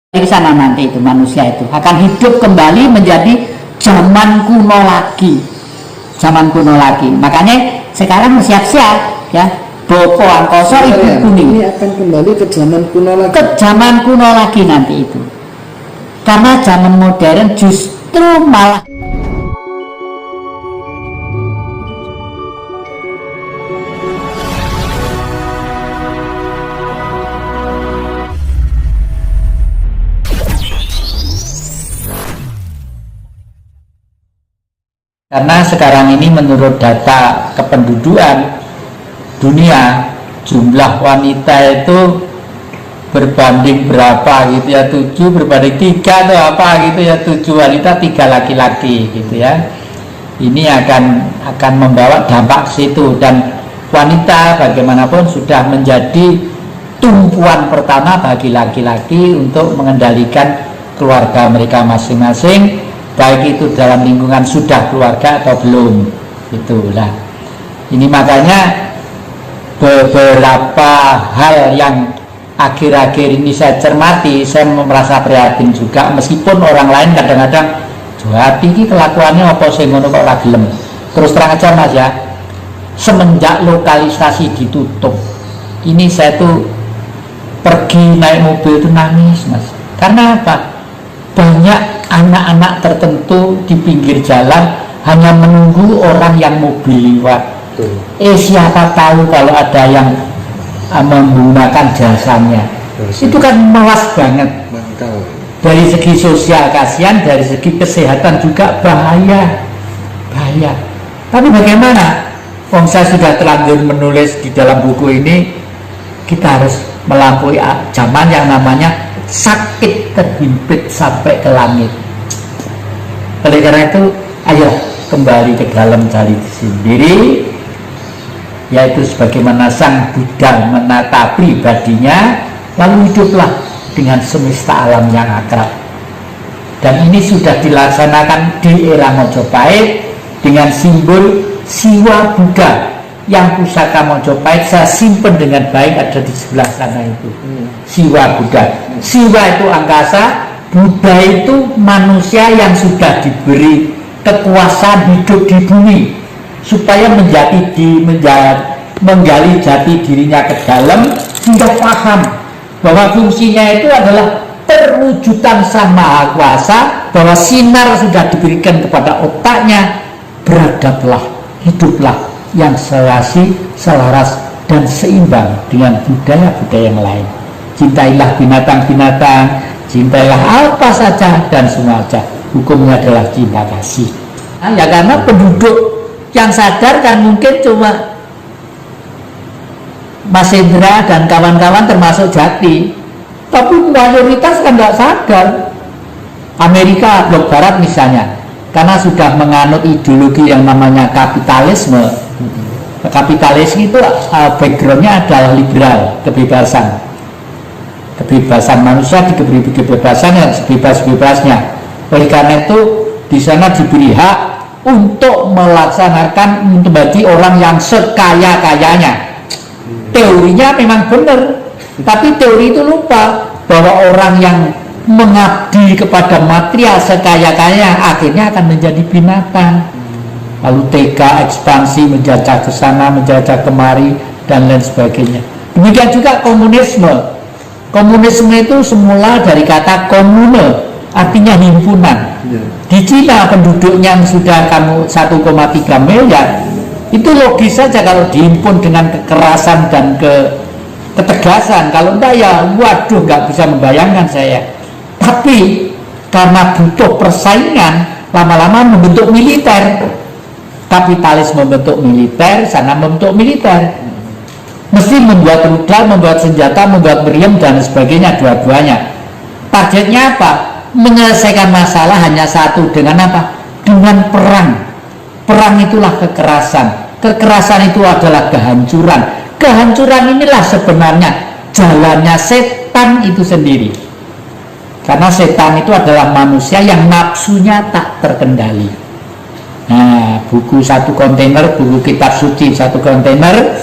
Di sana nanti itu manusia itu akan hidup kembali menjadi zaman kuno lagi, zaman kuno lagi. Makanya sekarang siap-siap ya, Bopo Angkoso Ibu Kuning. Ini akan kembali ke zaman kuno lagi. Ke zaman kuno lagi nanti itu. Karena zaman modern justru malah karena sekarang ini menurut data kependudukan dunia, jumlah wanita itu berbanding berapa gitu ya, 7 berbanding 3 atau apa gitu ya, 7 wanita 3 laki-laki gitu ya. Ini akan membawa dampak situ, dan wanita bagaimanapun sudah menjadi tumpuan pertama bagi laki-laki untuk mengendalikan keluarga mereka masing-masing, baik itu dalam lingkungan sudah keluarga atau belum. Itulah. Ini makanya beberapa hal yang akhir-akhir ini saya cermati, saya merasa prihatin juga, meskipun orang lain kadang-kadang hati ini kelakuannya apa sih ngono kok ora gelem. Terus terang aja Mas ya, semenjak lokalisasi ditutup, ini saya tuh pergi naik mobil itu nangis Mas. Karena apa? Banyak anak-anak tertentu di pinggir jalan hanya menunggu orang yang mobil lewat. Siapa tahu kalau ada yang menggunakan jasanya. Itu kan melas banget. Dari segi sosial kasihan, dari segi kesehatan juga bahaya. Tapi bagaimana? Saya sudah terlanjur menulis di dalam buku ini, kita harus melampaui zaman yang namanya sakit terhimpit sampai ke langit. Oleh karena itu, ayo kembali ke dalam diri sendiri, yaitu sebagaimana Sang Buddha menata pribadinya, lalu hiduplah dengan semesta alam yang akrab. Dan ini sudah dilaksanakan di era Mojopahit dengan simbol Siwa Buddha, yang pusaka Mojopahit saya simpen dengan baik, ada di sebelah sana itu. Siwa Buddha. Siwa itu angkasa, Buddha itu manusia yang sudah diberi kekuasaan hidup di bumi supaya menggali jati dirinya ke dalam, sehingga paham bahwa fungsinya itu adalah perwujudan Sang Maha Kuasa, bahwa sinar sudah diberikan kepada otaknya. Beradablah, hiduplah yang serasi, selaras, dan seimbang dengan budaya-budaya yang lain. Cintailah binatang-binatang, cintailah apa saja dan semua saja. Hukumnya adalah cinta kasih. Ya karena penduduk yang sadar kan mungkin cuma Mas Hendra dan kawan-kawan termasuk Jati, tapi mayoritas kan nggak sadar. Amerika blok barat misalnya, karena sudah menganut ideologi yang namanya kapitalisme. Kapitalisme itu backgroundnya adalah liberal, kebebasan manusia, diberi kebebasan yang sebebas-bebasnya. Oleh karena itu di sana diberi hak untuk melaksanakan, menjadi orang yang sekaya-kayanya. Teorinya memang benar, tapi teori itu lupa bahwa orang yang mengabdi kepada material sekaya-kaya akhirnya akan menjadi binatang. Lalu tega ekspansi, menjajah ke sana, menjajah kemari, dan lain sebagainya. Demikian juga komunisme. Komunisme itu semula dari kata komune, artinya himpunan. Di Cina penduduknya yang sudah 1,3 miliar, itu logis saja kalau dihimpun dengan kekerasan dan ketegasan. Kalau enggak ya waduh, nggak bisa membayangkan saya. Tapi karena butuh persaingan, lama-lama membentuk militer. Kapitalis membentuk militer, sana membentuk militer. Mesti membuat rudal, membuat senjata, membuat meriam dan sebagainya, dua-duanya. Targetnya apa? Menyelesaikan masalah hanya satu, dengan apa? Dengan perang. Perang itulah kekerasan. Kekerasan itu adalah kehancuran. Kehancuran inilah sebenarnya jalannya setan itu sendiri. Karena setan itu adalah manusia yang nafsunya tak terkendali. Nah, buku 1 kontainer, buku kitab suci 1 kontainer,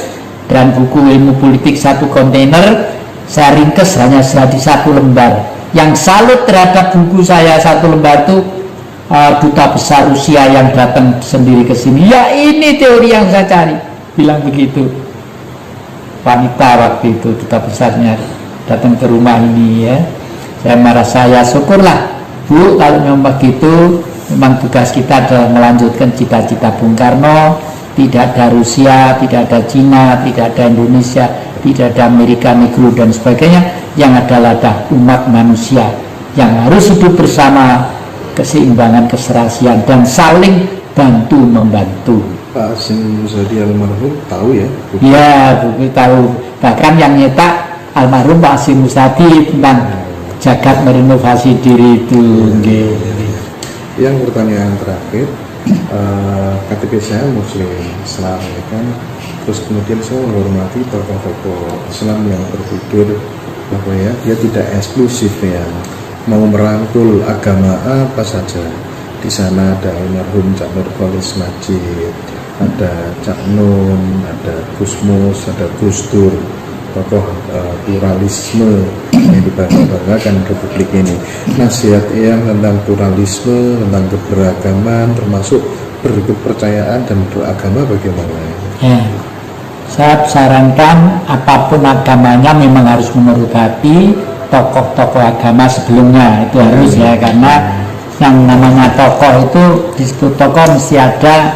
dan buku ilmu politik 1 kontainer, saya ringkes hanya jadi 1 lembar. yang salut terhadap buku saya satu lembar itu, duta besar Rusia yang datang sendiri ke sini. Ya ini teori yang saya cari, bilang begitu. Wanita waktu itu duta besarnya datang ke rumah ini ya. Saya merasa ya syukurlah Bu, kalau memang begitu, memang tugas kita adalah melanjutkan cita-cita Bung Karno. Tidak ada Rusia, tidak ada Cina, tidak ada Indonesia, tidak ada Amerika Negro dan sebagainya. Yang adalah umat manusia yang harus hidup bersama, keseimbangan, keserasian, dan saling bantu membantu. Pak Hasyim Muzadi almarhum tahu ya? Iya, Bu tahu. Bahkan yang nyetak almarhum Pak Hasyim Muzadi tentang jagat merenovasi diri itu. Yang pertanyaan terakhir, KTP saya Muslim Islam ya kan, terus kemudian saya menghormati tokoh-tokoh Islam yang berpikir bahwa ya dia tidak eksklusif ya, mau merangkul agama apa saja. Di sana ada almarhum Cak Nur Kholis Majid, ada Cak Nun, ada Gus Mus, ada Gus Dur, tokoh pluralisme yang dibangga-banggakan Republik ini. Nasihat yang tentang pluralisme, tentang keberagaman, termasuk berkepercayaan dan beragama bagaimana? Ya, saya sarankan apapun agamanya memang harus menurut hati tokoh-tokoh agama sebelumnya, itu harus ya, karena yang namanya tokoh itu disebut tokoh mesti ada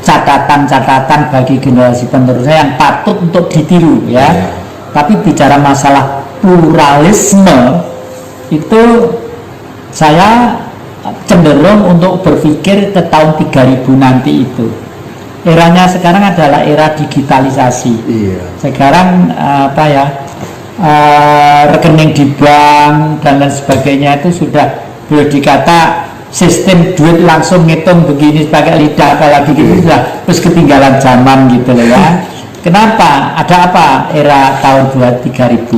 catatan-catatan bagi generasi penerusnya yang patut untuk ditiru ya. Tapi bicara masalah pluralisme itu saya cenderung untuk berpikir ke tahun 3000 nanti itu. Eranya sekarang adalah era digitalisasi. Sekarang rekening di bank dan lain sebagainya itu sudah boleh dikata sistem duit langsung ngitung begini pakai lidah, apalagi gitu sudah terus ketinggalan zaman gitu loh ya. Kenapa? Ada apa era tahun 3000?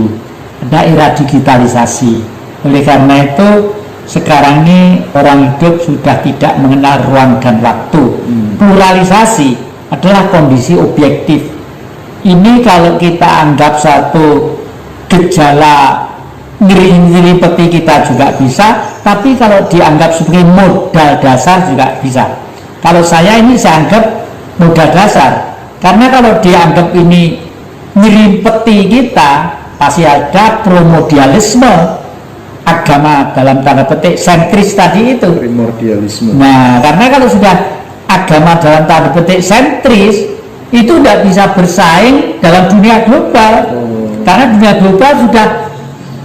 Ada era digitalisasi. Oleh karena itu sekarang ini orang hidup sudah tidak mengenal ruang dan waktu. Pluralisasi adalah kondisi objektif. Ini kalau kita anggap satu gejala nyeri-nyeri kita juga bisa, tapi kalau dianggap sebagai modal dasar juga bisa. Kalau saya ini saya anggap modal dasar, karena kalau dianggap ini nyerimpeti kita, pasti ada primordialisme agama dalam tanda petik sentris tadi itu. Primordialisme. Nah, karena kalau sudah agama dalam tanda petik sentris itu tidak bisa bersaing dalam dunia global. Karena dunia global sudah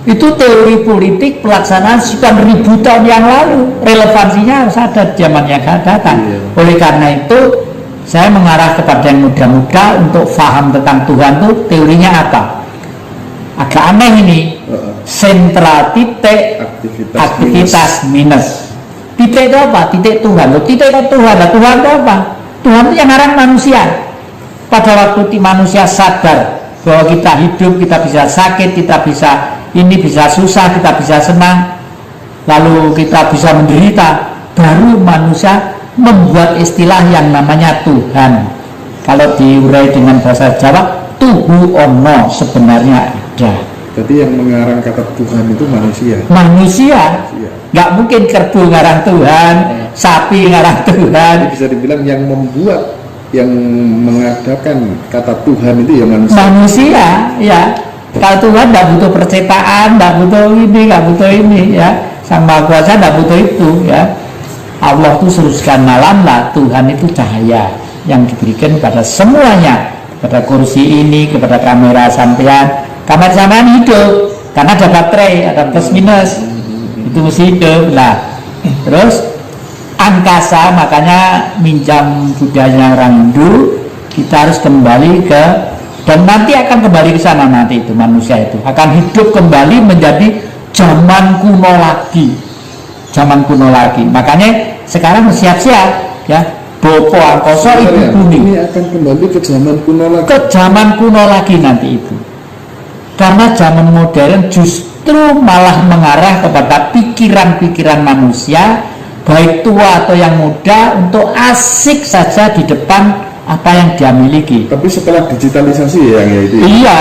itu teori politik pelaksanaan sekian ribu tahun yang lalu, relevansinya harus ada di zaman yang akan datang. Oleh karena itu saya mengarah kepada yang muda-muda untuk paham tentang Tuhan itu teorinya apa. Agak aneh ini, sentral titik aktivitas minus. Titik itu apa? Titik Tuhan. Loh, titik itu Tuhan. Nah, Tuhan itu apa? Tuhan itu yang ngarang manusia. Pada waktu manusia sadar bahwa kita hidup, kita bisa sakit, kita bisa ini, bisa susah, kita bisa senang, lalu kita bisa menderita, baru manusia membuat istilah yang namanya Tuhan. Kalau diurai dengan bahasa Jawa, Tuhu Ono, sebenarnya ada. Jadi yang mengarang kata Tuhan itu manusia. Manusia, nggak mungkin kerbau ngarang Tuhan, sapi ngarang Tuhan. Jadi bisa dibilang yang membuat, yang mengadakan kata Tuhan itu ya manusia. Manusia, ya. Kalau Tuhan nggak butuh percetakan, nggak butuh ini, nggak butuh ini, ya. Sang Maha Kuasa nggak butuh itu, ya. Allah itu seruskan malam lah. Tuhan itu cahaya yang diberikan pada semuanya, pada kursi ini, kepada kamera sampean. Kamera sampean hidup karena ada baterai, ada plus minus, itu mesti hidup lah. Terus angkasa, makanya minjam budaya orang Hindu, kita harus kembali ke, dan nanti akan kembali ke sana, nanti itu manusia itu akan hidup kembali menjadi zaman kuno lagi, zaman kuno lagi. Makanya sekarang siap-siap ya, Bopo Angkoso Ibu Bumi ini akan kembali ke zaman kuno lagi, ke zaman kuno lagi nanti itu, karena zaman modern justru malah mengarah kepada pikiran-pikiran manusia baik tua atau yang muda untuk asik saja di depan apa yang dia miliki. Tapi setelah digitalisasi ya, yang itu. Iya,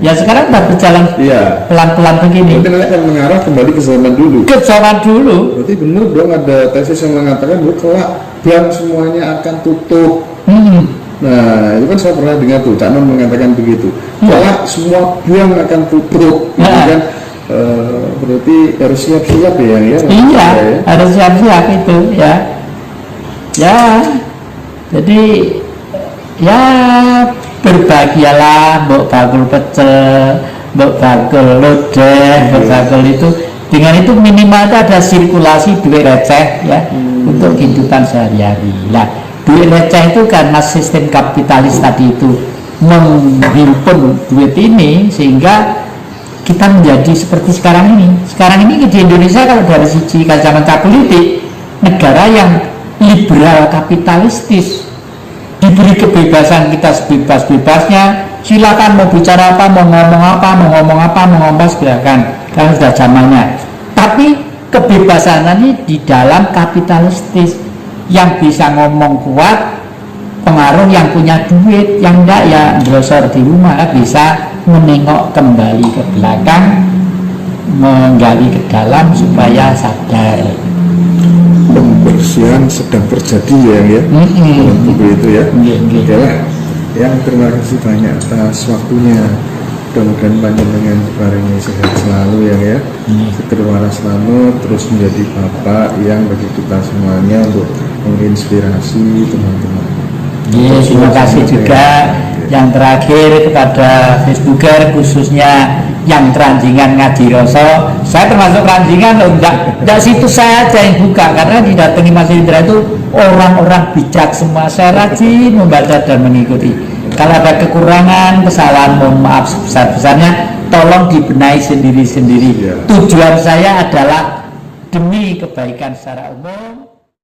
Ya sekarang udah berjalan Iya. pelan-pelan begini. Berarti nanti akan mengarah kembali ke zaman dulu. Ke zaman dulu. Berarti benar dong ada tesis yang mengatakan bahwa kelak bank semuanya akan tutup. Nah, itu kan saya pernah dengar tuh, Cak Non mengatakan begitu. Kelak semua bank akan tutup, gitu kan? Berarti harus siap-siap ya, ya? Iya, harus siap-siap itu, ya. Ya, jadi ya berbahagialah, mbok bakul pecel, mbok bakul lodeh, mbok bakul itu. Dengan itu minimal itu ada sirkulasi duit receh ya untuk kehidupan sehari-hari. Nah, duit receh itu karena sistem kapitalis tadi itu menghimpun duit ini sehingga kita menjadi seperti sekarang ini. Sekarang ini di Indonesia kalau dari sisi kacamata politik, negara yang liberal kapitalistis, diberi kebebasan kita sebebas-bebasnya, silakan mau bicara apa, mau ngomong apa, mau ngomong apa, mau ngomong silakan, karena sudah zamannya. Tapi kebebasan ini di dalam kapitalistis, yang bisa ngomong kuat, pengaruh yang punya duit, yang enggak ya brosor di rumah, bisa menengok kembali ke belakang, menggali ke dalam supaya sadar. Pembersihan sedang terjadi ya, dalam buku itu ya. Oke lah, yang terima kasih banyak atas waktunya. Mudah-mudahan panjenengan diparingi sehat selalu ya, seger waras selalu, terus menjadi bapak yang bagi kita semuanya untuk menginspirasi teman-teman. Terima kasih juga yang terakhir kepada Facebooker, khususnya yang Ranjingan Ngaji Roso. Saya termasuk Ranjingan loh, enggak situ saya aja yang buka, karena didatangi Mas Indra itu orang-orang bijak semua. Saya rajin membaca dan mengikuti. Kalau ada kekurangan, kesalahan, mohon maaf sebesar-besarnya, tolong dibenahi sendiri-sendiri. Tujuan saya adalah demi kebaikan secara umum.